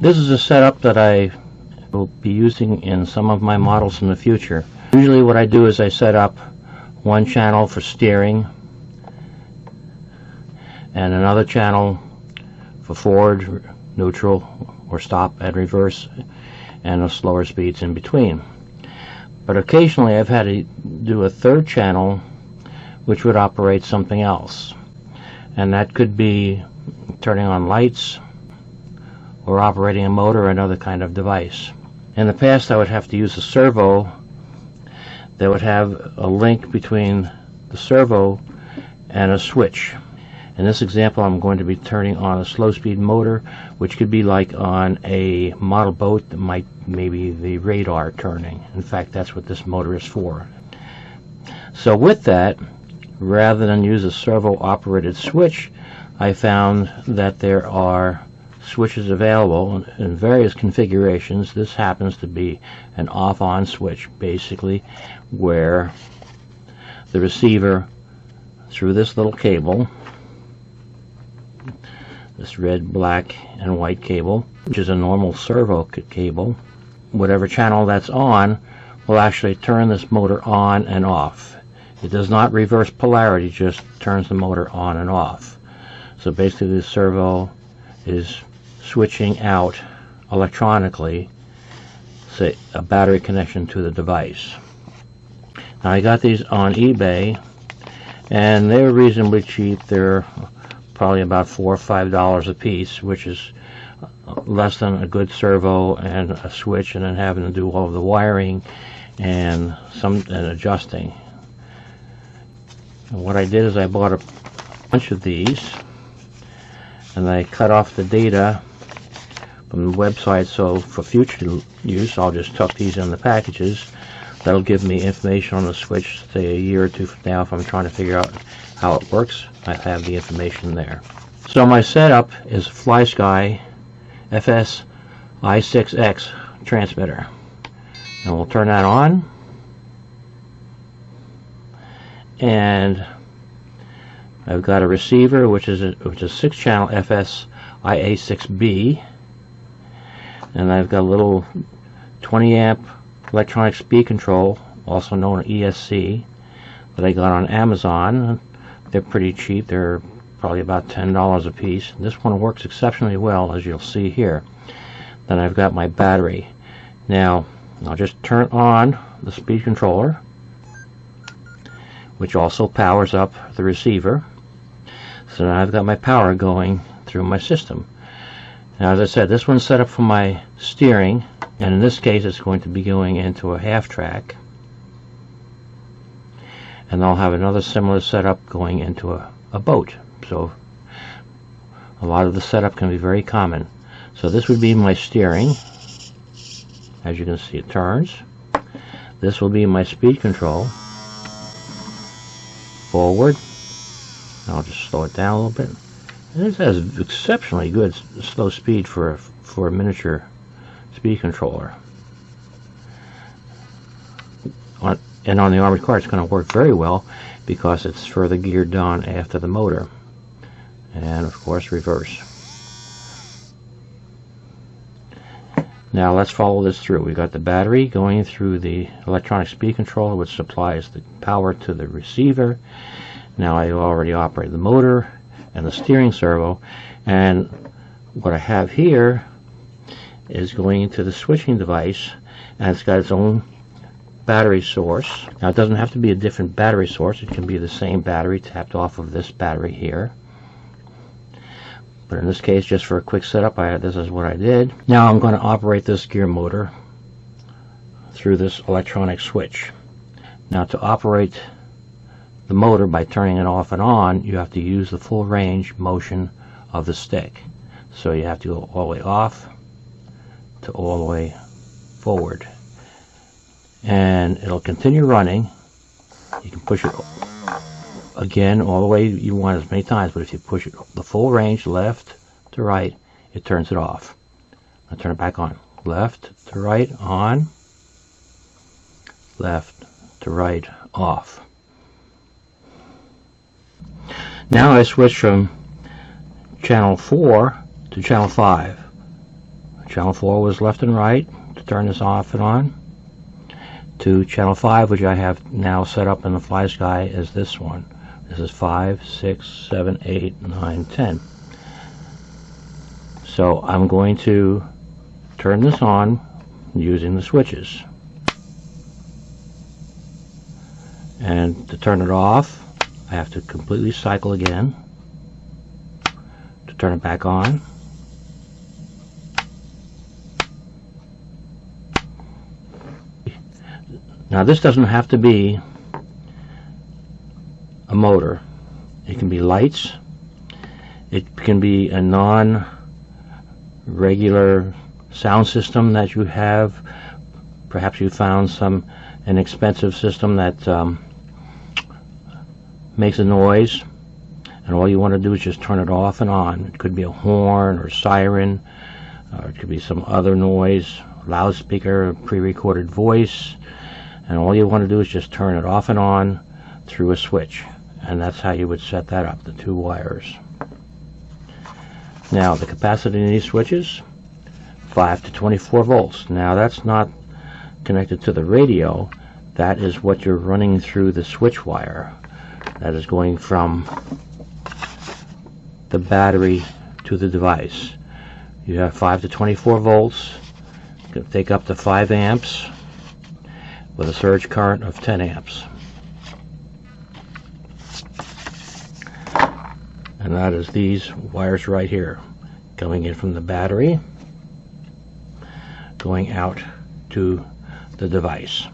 This is a setup that I will be using in some of my models in the future. Usually what I do is I set up one channel for steering and another channel for forward, neutral, or stop and reverse, and the slower speeds in between. But occasionally I've had to do a third channel which would operate something else, and that could be turning on lights or operating a motor or another kind of device. In the past I would have to use a servo that would have a link between the servo and a switch. In this example I'm going to be turning on a slow speed motor, which could be like on a model boat that might maybe the radar turning. In fact, that's what this motor is for. So with that, rather than use a servo operated switch, I found that there are switches available in various configurations. This happens to be an off-on switch, basically, where the receiver, through this little cable, this red, black, and white cable, which is a normal servo cable, whatever channel that's on will actually turn this motor on and off. It does not reverse polarity, just turns the motor on and off. So basically the servo is switching out electronically, say, a battery connection to the device. Now I got these on eBay and they're reasonably cheap. They're probably about $4 or $5 a piece, which is less than a good servo and a switch, and then having to do all of the wiring and adjusting. And what I did is I bought a bunch of these and I cut off the data from the website, so for future use I'll just tuck these in the packages. That'll give me information on the switch, say a year or two from now, if I'm trying to figure out how it works. I have the information there. So my setup is a FlySky FS I6X transmitter, and we'll turn that on, and I've got a receiver which is a 6-channel FS IA6B, and I've got a little 20 amp electronic speed control, also known as ESC, that I got on Amazon. They're pretty cheap. They're probably about $10 a piece. This one works exceptionally well, as you'll see here. Then I've got my battery. Now I'll just turn on the speed controller, which also powers up the receiver. So now I've got my power going through my system. Now, as I said, this one's set up for my steering, and in this case it's going to be going into a half track, and I'll have another similar setup going into a boat. So a lot of the setup can be very common. So this would be my steering. As you can see, it turns. This will be my speed control. Forward. I'll just slow it down a little bit. And this has exceptionally good slow speed for a miniature speed controller. And on the armored car, it's going to work very well because it's further geared down after the motor. And of course, reverse. Now let's follow this through. We've got the battery going through the electronic speed controller, which supplies the power to the receiver. Now I already operate the motor and the steering servo, and what I have here is going into the switching device, and it's got its own battery source. Now it doesn't have to be a different battery source. It can be the same battery tapped off of this battery here. But in this case, just for a quick setup, this is what I did. Now I'm going to operate this gear motor through this electronic switch. Now to operate the motor by turning it off and on, you have to use the full range motion of the stick. So you have to go all the way off to all the way forward. And it'll continue running. You can push it again all the way you want as many times, but if you push it the full range left to right, it turns it off. I'll turn it back on. Left to right, on. Left to right, off. Now I switch from channel 4 to channel 5. Channel 4 was left and right to turn this off and on, to channel 5, which I have now set up in the Fly Sky as this one. This is 5, 6, 7, 8, 9, 10. So I'm going to turn this on using the switches. And to turn it off, I have to completely cycle again to turn it back on. Now this doesn't have to be a motor. It can be lights. It can be a non-regular sound system that you have. Perhaps you found an inexpensive system that makes a noise, and all you want to do is just turn it off and on. It could be a horn or siren, or it could be some other noise, loudspeaker, pre-recorded voice, and all you want to do is just turn it off and on through a switch. And that's how you would set that up, the 2 wires. Now the capacity in these switches, 5 to 24 volts. Now that's not connected to the radio. That is what you're running through the switch wire. That is going from the battery to the device. You have 5 to 24 volts. You can take up to 5 amps with a surge current of 10 amps. And that is these wires right here, going in from the battery, going out to the device.